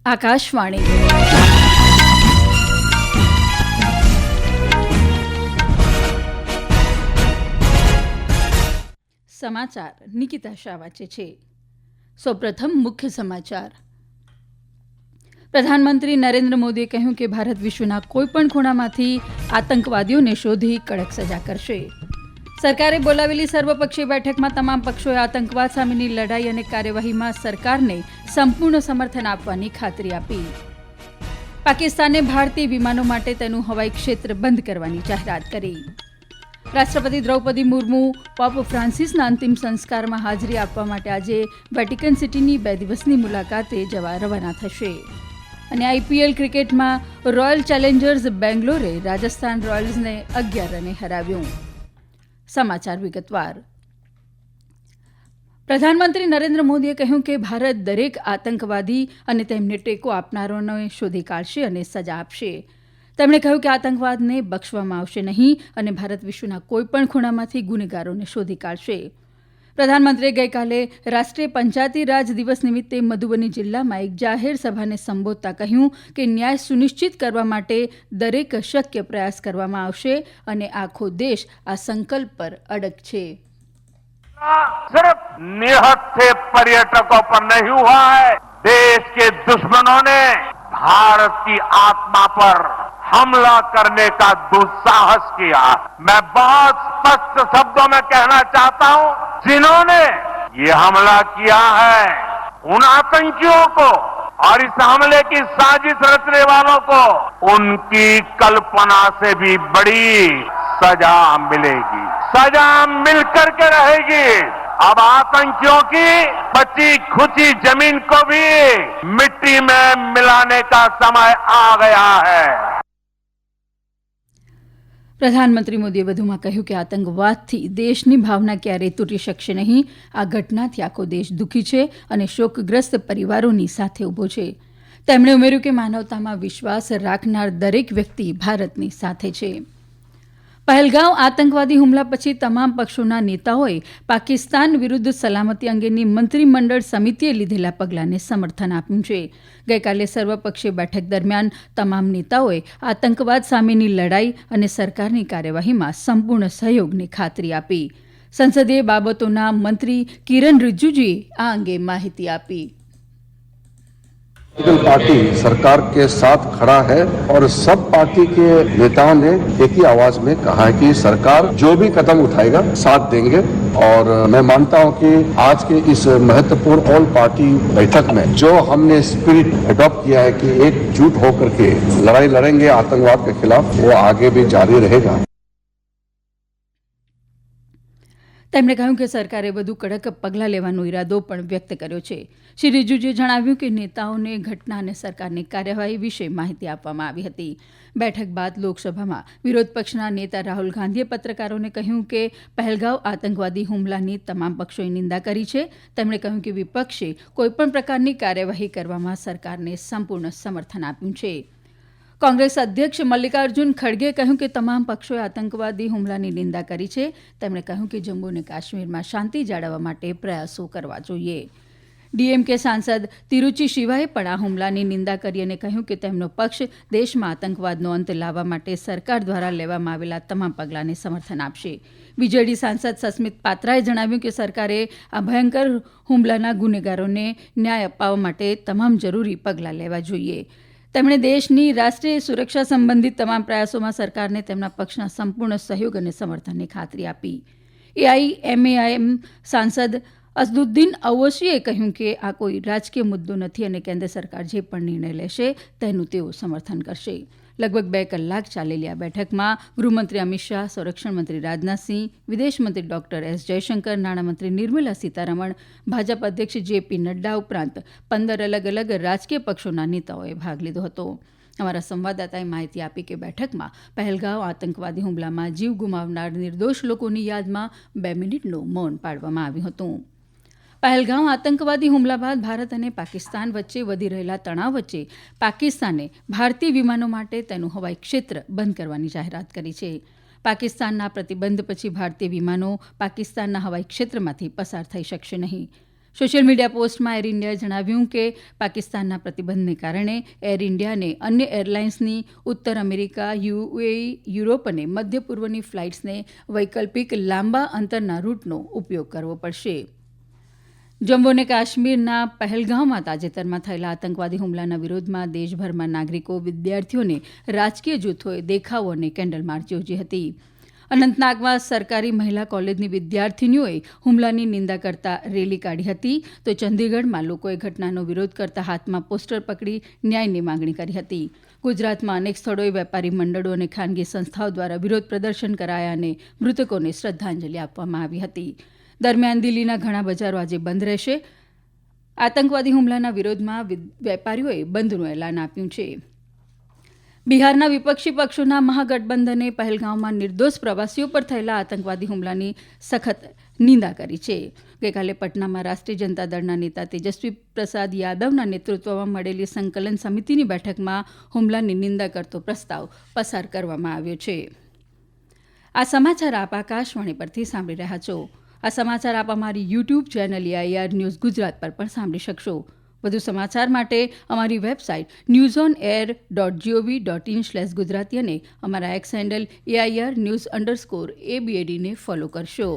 આકાશવાણી સમાચાર નિકિતા શાહ વાંચે છે. સૌપ્રથમ મુખ્ય સમાચાર. પ્રધાનમંત્રી નરેન્દ્ર મોદીએ કહ્યું કે ભારત વિશ્વના કોઈપણ ખૂણામાંથી આતંકવાદીઓને શોધી કડક સજા કરશે. સરકારે બોલાવેલી સર્વપક્ષીય બેઠકમાં તમામ પક્ષોએ આતંકવાદ સામેની લડાઈ અને કાર્યવાહીમાં સરકારને સંપૂર્ણ સમર્થન આપવાની ખાતરી આપી. પાકિસ્તાને ભારતીય વિમાનો માટે તેનું હવાઈ ક્ષેત્ર બંધ કરવાની જાહેરાત કરી. રાષ્ટ્રપતિ દ્રૌપદી મુર્મુ પોપ ફ્રાન્સિસના અંતિમ સંસ્કારમાં હાજરી આપવા માટે આજે વેટિકન સિટીની 2 દિવસની મુલાકાતે જવા રવાના થશે. અને આઈપીએલ ક્રિકેટમાં રોયલ ચેલેન્જર્સ બેંગ્લોરે રાજસ્થાન રોયલ્સને 11 રને હરાવ્યું. સમાચાર વિગતવાર. પ્રધાનમંત્રી નરેન્દ્ર મોદીએ કહ્યું કે ભારત દરેક આતંકવાદી અને તેમને ટેકો આપનારોને શોધી કાઢશે અને સજા આપશે. તેમણે કહ્યું કે આતંકવાદને બક્ષવામાં આવશે નહીં અને ભારત વિશ્વના કોઈપણ ખૂણામાંથી ગુનેગારોને શોધી કાઢશે. પ્રધાનમંત્રીએ ગઈકાલે રાષ્ટ્રીય પંચાયતી રાજ દિવસ નિમિત્તે મધુબની જિલ્લામાં એક જાહેર સભાને સંબોધતા કહ્યું કે ન્યાય સુનિશ્ચિત કરવા માટે દરેક શક્ય પ્રયાસ કરવામાં આવશે અને આખો દેશ આ સંકલ્પ પર અડગ છે. सिर्फ निहत थे पर्यटकों पर नहीं हुआ है, देश के दुश्मनों ने भारत की आत्मा पर हमला करने का दुस्साहस किया. मैं बहुत स्पष्ट शब्दों में कहना चाहता हूं, जिन्होंने ये हमला किया है उन आतंकियों को और इस हमले की साजिश रचने वालों को उनकी कल्पना से भी बड़ी सजा मिलेगी. सजा मिलकर के रहेगी. अब आतंकियों की बची खुची जमीन को भी मिट्टी में मिलाने का समय आ गया है. પ્રધાનમંત્રી મોદીએ વધુમાં કહ્યું કે આતંકવાદથી દેશની ભાવના ક્યારેય તૂટી શકશે નહીં. આ ઘટનાથી આખો દેશ દુઃખી છે અને શોકગ્રસ્ત પરિવારોની સાથે ઉભો છે. તેમણે ઉમેર્યું કે માનવતામાં વિશ્વાસ રાખનાર દરેક વ્યક્તિ ભારતની સાથે છે. પહેલગાંવ આતંકવાદી હુમલા પછી તમામ પક્ષોના નેતાઓએ પાકિસ્તાન વિરુદ્ધ સલામતી અંગેની મંત્રીમંડળ સમિતિએ લીધેલા પગલાંને સમર્થન આપ્યું છે. ગઈકાલે સર્વપક્ષીય બેઠક દરમિયાન તમામ નેતાઓએ આતંકવાદ સામેની લડાઈ અને સરકારની કાર્યવાહીમાં સંપૂર્ણ સહયોગની ખાતરી આપી. સંસદીય બાબતોના મંત્રી કિરણ રિજિજુએ આ અંગે માહિતી આપી. पॉलिटिकल पार्टी सरकार के साथ खड़ा है और सब पार्टी के नेताओं ने एक ही आवाज में कहा है कि सरकार जो भी कदम उठाएगा साथ देंगे. और मैं मानता हूं कि आज के इस महत्वपूर्ण ऑल पार्टी बैठक में जो हमने स्पिरिट अडॉप्ट किया है कि एकजुट होकर के लड़ाई लड़ेंगे आतंकवाद के खिलाफ, वो आगे भी जारी रहेगा. તેમણે કહ્યું કે સરકારે વધુ કડક પગલાં લેવાનો ઇરાદો પણ વ્યક્ત કર્યો છે. શ્રી રિજિજુએ જણાવ્યું કે નેતાઓને ઘટના અને સરકારની કાર્યવાહી વિશે માહિતી આપવામાં આવી હતી. બેઠક બાદ લોકસભામાં વિરોધ પક્ષના નેતા રાહુલ ગાંધીએ પત્રકારોને કહ્યું કે પહેલગાંવ આતંકવાદી હુમલાની તમામ પક્ષોએ નિંદા કરી છે. તેમણે કહ્યું કે વિપક્ષે કોઈપણ પ્રકારની કાર્યવાહી કરવામાં સરકારને સંપૂર્ણ સમર્થન આપ્યું છે. કોંગ્રેસ અધ્યક્ષ મલ્લિકાર્જુન ખડગેએ કહ્યું કે તમામ પક્ષોએ આતંકવાદી હુમલાની નિંદા કરી છે. તેમણે કહ્યું કે જમ્મુ અને કાશ્મીરમાં શાંતિ જાળવવા માટે પ્રયાસો કરવા જોઈએ. ડીએમકે સાંસદ તિરુચિ શિવાએ પણ આ હુમલાની નિંદા કરી અને કહ્યું કે તેમનો પક્ષ દેશમાં આતંકવાદનો અંત લાવવા માટે સરકાર દ્વારા લેવામાં આવેલા તમામ પગલાંને સમર્થન આપશે. બીજેડી સાંસદ સસ્મિત પાત્રાએ જણાવ્યું કે સરકારે આ ભયંકર હુમલાના ગુનેગારોને ન્યાય અપાવવા માટે તમામ જરૂરી પગલાં લેવા જોઈએ. તેમણે દેશની રાષ્ટ્રીય સુરક્ષા સંબંધિત તમામ પ્રયાસોમાં સરકારને તેમના પક્ષના સંપૂર્ણ સહયોગ અને સમર્થનની ખાતરી આપી. એઆઈએમઆઈએમ સાંસદ અસદુદ્દીન અવોશીએ કહ્યું કે આ કોઈ રાજકીય મુદ્દો નથી અને કેન્દ્ર સરકાર જે પણ નિર્ણય લેશે તેનું તેઓ સમર્થન કરશે. લગભગ 2 કલાક ચાલેલી આ બેઠકમાં ગૃહમંત્રી અમિત શાહ, સંરક્ષણ મંત્રી રાજનાથસિંહ, વિદેશમંત્રી ડોક્ટર એસ જયશંકર, નાણામંત્રી નિર્મલા સીતારમણ, ભાજપ અધ્યક્ષ જેપી નડ્ડા ઉપરાંત 15 અલગ અલગ રાજકીય પક્ષોના નેતાઓએ ભાગ લીધો હતો. અમારા સંવાદદાતાએ માહિતી આપી કે બેઠકમાં પહેલગાંવ આતંકવાદી હુમલામાં જીવ ગુમાવનાર નિર્દોષ લોકોની યાદમાં 2 મિનિટનું મૌન પાળવામાં આવ્યું હતું. પહેલગાંવ આતંકવાદી હુમલા બાદ ભારત અને પાકિસ્તાન વચ્ચે વધી રહેલા તણાવ વચ્ચે પાકિસ્તાને ભારતીય વિમાનો માટે તેનું હવાઈ ક્ષેત્ર બંધ કરવાની જાહેરાત કરી છે. પાકિસ્તાનના પ્રતિબંધ પછી ભારતીય વિમાનો પાકિસ્તાનના હવાઈ ક્ષેત્રમાંથી પસાર થઈ શકશે નહીં. સોશિયલ મીડિયા પોસ્ટમાં એર ઇન્ડિયાએ જણાવ્યું કે પાકિસ્તાનના પ્રતિબંધને કારણે એર ઇન્ડિયાને અન્ય એરલાઇન્સની ઉત્તર અમેરિકા, યુએઈ, યુરોપ અને મધ્ય પૂર્વની ફ્લાઇટ્સને વૈકલ્પિક લાંબા અંતરના રૂટનો ઉપયોગ કરવો પડશે. જમ્મુ અને કાશ્મીરના પહેલગામમાં તાજેતરમાં થયેલા આતંકવાદી હુમલાના વિરોધમાં દેશભરમાં નાગરિકો, વિદ્યાર્થીઓ અને રાજકીય જૂથોએ દેખાવો અને કેન્ડલ માર્ચ યોજી હતી. અનંતનાગમાં સરકારી મહિલા કોલેજની વિદ્યાર્થીનીઓએ હુમલાની નિંદા કરતા રેલી કાઢી હતી, તો ચંદીગઢમાં લોકોએ ઘટનાનો વિરોધ કરતા હાથમાં પોસ્ટર પકડી ન્યાયની માંગણી કરી હતી. ગુજરાતમાં અનેક સ્થળોએ વેપારી મંડળો અને ખાનગી સંસ્થાઓ દ્વારા વિરોધ પ્રદર્શન કરાયા અને મૃતકોને શ્રદ્ધાંજલિ આપવામાં આવી હતી. દરમિયાન દિલ્હીના ઘણા બજારો આજે બંધ રહેશે. આતંકવાદી હુમલાના વિરોધમાં વેપારીઓએ બંધનું એલાન આપ્યું છે. બિહારના વિપક્ષી પક્ષોના મહાગઠબંધને પહેલગામમાં નિર્દોષ પ્રવાસીઓ પર થયેલા આતંકવાદી હુમલાની સખત નિંદા કરી છે. ગઈકાલે પટનામાં રાષ્ટ્રીય જનતા દળના નેતા તેજસ્વી પ્રસાદ યાદવના નેતૃત્વમાં મળેલી સંકલન સમિતિની બેઠકમાં હુમલાની નિંદા કરતો પ્રસ્તાવ પસાર કરવામાં આવ્યો છે. આ સમાચાર આપ આકાશવાણી પરથી સાંભળી રહ્યા છો. આ સમાચાર આપ અમારી YouTube channel AIR news Gujarat પર પણ સાંભળી શકશો. વધુ સમાચાર માટે અમારી વેબસાઇટ newsonair.gov.in/gujarati અને અમારા એક્સ હેન્ડલ AIR_news_ABAD ને ફોલો કરશો.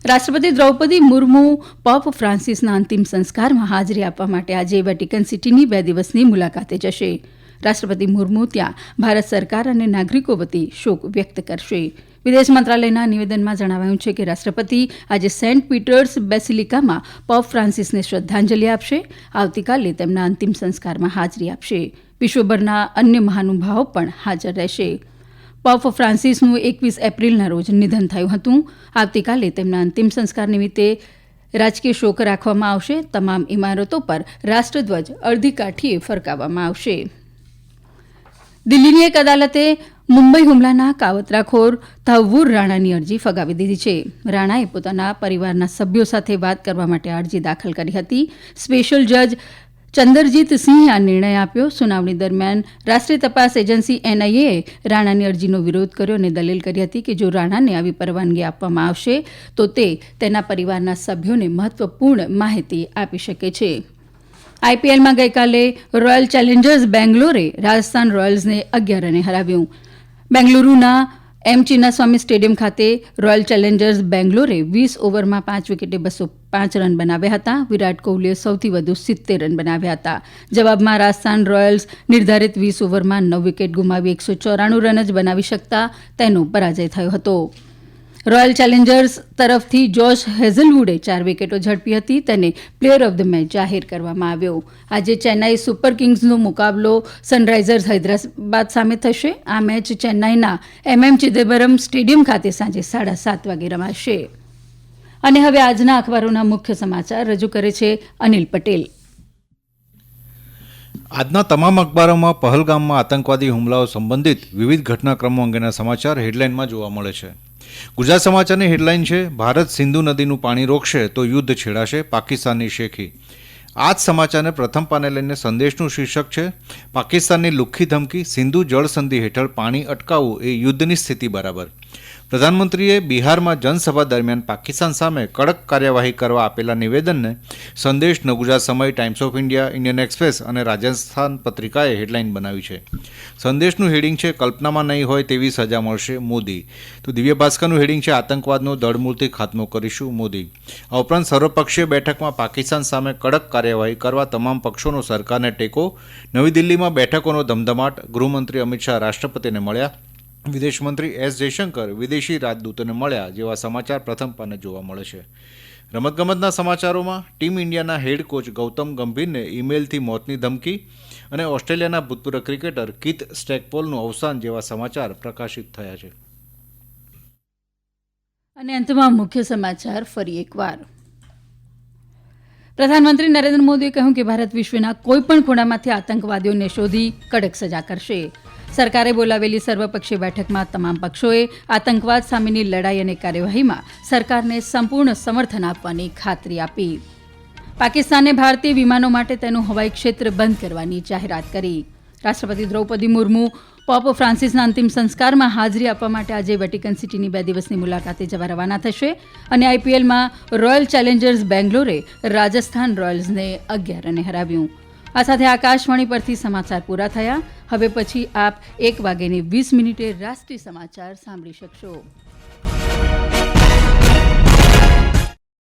રાષ્ટ્રપતિ દ્રૌપદી મુર્મુ પોપ ફ્રાન્સિસના અંતિમ સંસ્કારમાં હાજરી આપવા માટે આજે વેટિકન સિટીની 2 દિવસની મુલાકાતે જશે. રાષ્ટ્રપતિ મુર્મુ ત્યાં ભારત સરકાર અને નાગરિકો વતી શોક વ્યક્ત કરશે. વિદેશ મંત્રાલયના નિવેદનમાં જણાવાયું છે કે રાષ્ટ્રપતિ આજે સેન્ટ પીટર્સ બેસિલિકામાં પોપ ફ્રાન્સિસને શ્રદ્ધાંજલિ આપશે. આવતીકાલે તેમના અંતિમ સંસ્કારમાં હાજરી આપશે. વિશ્વભરના અન્ય મહાનુભાવો પણ હાજર રહેશે. પોપ ફ્રાન્સિસનું 21 એપ્રિલના રોજ નિધન થયું હતું. આવતીકાલે તેમના અંતિમ સંસ્કાર નિમિત્તે રાજકીય શોક રાખવામાં આવશે. તમામ ઇમારતો પર રાષ્ટ્રધ્વજ અડધી કાઠીએ ફરકાવવામાં આવશે. દિલ્હીની એક અદાલતે મુંબઈ હુમલાના કાવતરાખોર તહવ્વુર રાણાની અરજી ફગાવી દીધી છે. રાણાએ પોતાના પરિવારના સભ્યો સાથે વાત કરવા માટે અરજી દાખલ કરી હતી. સ્પેશિયલ જજ ચંદરજીત સિંહે આ નિર્ણય આપ્યો. સુનાવણી દરમિયાન રાષ્ટ્રીય તપાસ એજન્સી NIA એ રાણાની અરજીનો વિરોધ કર્યો અને દલીલ કરી હતી કે જો રાણાને આવી પરવાનગી આપવામાં આવશે તો તે તેના પરિવારના સભ્યોને મહત્વપૂર્ણ માહિતી આપી શકે છે. IPLમાં ગઈકાલે રોયલ ચેલેન્જર્સ બેંગ્લોરે રાજસ્થાન રોયલ્સને 11 રને હરાવ્યું. બેંગલુરુના ચિન્નાસ્વામી સ્ટેડિયમ ખાતે રોયલ ચેલેન્જર્સ બેંગ્લોરે 20 ઓવરમાં 5 વિકેટે 205 રન બનાવ્યા હતા. વિરાટ કોહલીએ સૌથી વધુ 70 રન બનાવ્યા હતા. જવાબમાં રાજસ્થાન રોયલ્સ નિર્ધારિત 20 ઓવરમાં 9 વિકેટ ગુમાવી 194 રન જ બનાવી શકતા તેનો પરાજય થયો હતો. રોયલ ચેલેન્જર્સ તરફથી જોશ હેઝલવુડે 4 વિકેટો ઝડપી હતી. તેને પ્લેયર ઓફ ધ મેચ જાહેર કરવામાં આવ્યો. આજે ચેન્નાઈ સુપર કિંગ્સનો મુકાબલો સનરાઇઝર્સ હૈદરાબાદ સામે થશે. આ મેચ ચેન્નાઈના ચિદમ્બરમ સ્ટેડિયમ ખાતે સાંજે 7:30 વાગે રમાશે. અને હવે આજના અખબારોના મુખ્ય સમાચાર રજૂ કરે છે અનિલ પટેલ. આજના તમામ અખબારોમાં પહલગામમાં આતંકવાદી હુમલાઓ સંબંધિત વિવિધ ઘટનાક્રમો અંગેના સમાચાર હેડલાઇનમાં જોવા મળે છે. ગુજરાત સમાચારની હેડલાઇન છે, ભારત સિંધુ નદીનું પાણી રોકશે તો યુદ્ધ છેડાશે, પાકિસ્તાનની શેખી. આ જ સમાચારને પ્રથમ પાને લઈને સંદેશનું શીર્ષક છે, પાકિસ્તાનની લુખ્ખી ધમકી, સિંધુ જળ સંધિ હેઠળ પાણી અટકાવવું એ યુદ્ધની સ્થિતિ બરાબર. પ્રધાનમંત્રીએ બિહારમાં જનસભા દરમિયાન પાકિસ્તાન સામે કડક કાર્યવાહી કરવા આપેલા નિવેદનને સંદેશ, નવગુજરાત સમય, times of India, Indian express અને રાજસ્થાન પત્રિકાએ હેડલાઇન બનાવી છે. સંદેશનું હેડિંગ છે, કલ્પનામાં નહીં હોય તેવી સજા મળશે મોદી. તો દિવ્ય ભાસ્કરનું હેડિંગ છે, આતંકવાદનો દળમૂળથી ખાત્મો કરીશું મોદી. આ ઉપરાંત સર્વપક્ષીય બેઠકમાં પાકિસ્તાન સામે કડક કાર્યવાહી કરવા તમામ પક્ષોનો સરકારને ટેકો. નવી દિલ્હીમાં બેઠકોનો ધમધમાટ, ગૃહમંત્રી અમિત શાહ રાષ્ટ્રપતિને મળ્યા, વિદેશમંત્રી S જયશંકર વિદેશી રાજદૂતોને મળ્યા જેવા સમાચાર પ્રથમ પાને જોવા મળે છે. રમતગમતના સમાચારોમાં ટીમ ઇન્ડિયાના હેડ કોચ ગૌતમ ગંભીરને ઈમેલથી મોતની ધમકી અને ઓસ્ટ્રેલિયાના ભૂતપૂર્વ ક્રિકેટર કીથ સ્ટેકપોલનું અવસાન જેવા સમાચાર પ્રકાશિત થયા છે. અને અંતમાં મુખ્ય સમાચાર ફરી એકવાર. પ્રધાનમંત્રી નરેન્દ્ર મોદીએ કહ્યું કે ભારત વિશ્વના કોઈપણ ખૂણામાંથી આતંકવાદીઓને શોધી કડક સજા કરશે. સરકારે બોલાવેલી સર્વપક્ષીય બેઠકમાં તમામ પક્ષોએ આતંકવાદ સામેની લડાઈ અને કાર્યવાહીમાં સરકારને સંપૂર્ણ સમર્થન આપવાની ખાતરી આપી. પાકિસ્તાને ભારતીય વિમાનો માટે તેનું હવાઈ ક્ષેત્ર બંધ કરવાની જાહેરાત કરી. રાષ્ટ્રપતિ દ્રૌપદી મુર્મુ પોપ ફ્રાન્સિસના અંતિમ સંસ્કારમાં હાજરી આપવા માટે આજે વેટિકન સિટીની 2 દિવસની મુલાકાતે જવા રવાના થશે અને આઈપીએલમાં રોયલ ચેલેન્જર્સ બેંગ્લોરે રાજસ્થાન રોયલ્સને 11 રને હરાવ્યું. આ સાથે આકાશવાણી પરથી સમાચાર પૂરા થયા. હવે પછી આપ 1:20 રાષ્ટ્રીય સમાચાર સાંભળી શકશો.